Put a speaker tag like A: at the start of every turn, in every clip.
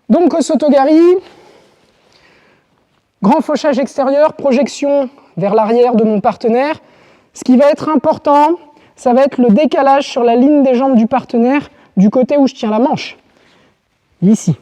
A: Donc Osotogari, grand fauchage extérieur, projection vers l'arrière de mon partenaire. Ce qui va être important, ça va être le décalage sur la ligne des jambes du partenaire du côté où je tiens la manche. Ici.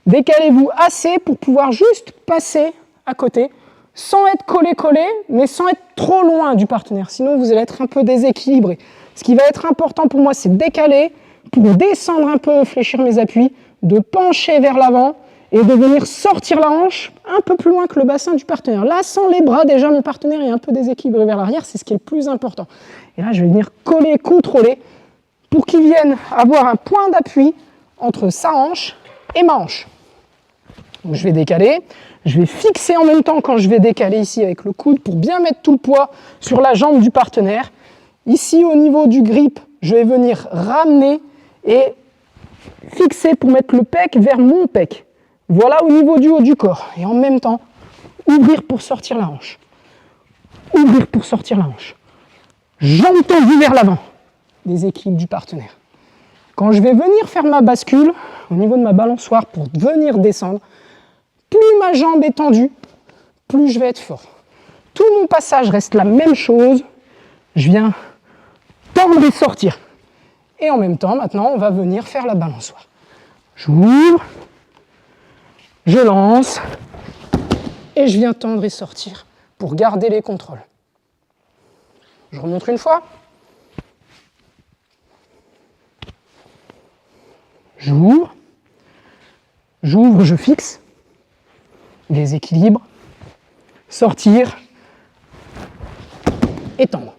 A: Décalez-vous assez pour pouvoir juste passer à côté, sans être collé, mais sans être trop loin du partenaire. Sinon, vous allez être un peu déséquilibré. Ce qui va être important pour moi, c'est de décaler, pour descendre un peu, fléchir mes appuis, de pencher vers l'avant et de venir sortir la hanche un peu plus loin que le bassin du partenaire. Là, sans les bras, déjà, mon partenaire est un peu déséquilibré vers l'arrière, c'est ce qui est le plus important. Et là, je vais venir coller, contrôler, pour qu'il vienne avoir un point d'appui entre sa hanche et ma hanche. Donc, je vais décaler, je vais fixer en même temps quand je vais décaler ici avec le coude pour bien mettre tout le poids sur la jambe du partenaire. Ici, au niveau du grip, je vais venir ramener et fixer pour mettre le pec vers mon pec. Voilà au niveau du haut du corps. Et en même temps, ouvrir pour sortir la hanche. Ouvrir pour sortir la hanche. Jambes tendues vers l'avant. Déséquilibre du partenaire. Quand je vais venir faire ma bascule, au niveau de ma balançoire pour venir descendre, plus ma jambe est tendue, plus je vais être fort. Tout mon passage reste la même chose. Je viens tendre et sortir. Et en même temps, maintenant, on va venir faire la balançoire. J'ouvre, je lance, et je viens tendre et sortir pour garder les contrôles. Je remonte une fois. J'ouvre, je fixe, déséquilibre, sortir, étendre.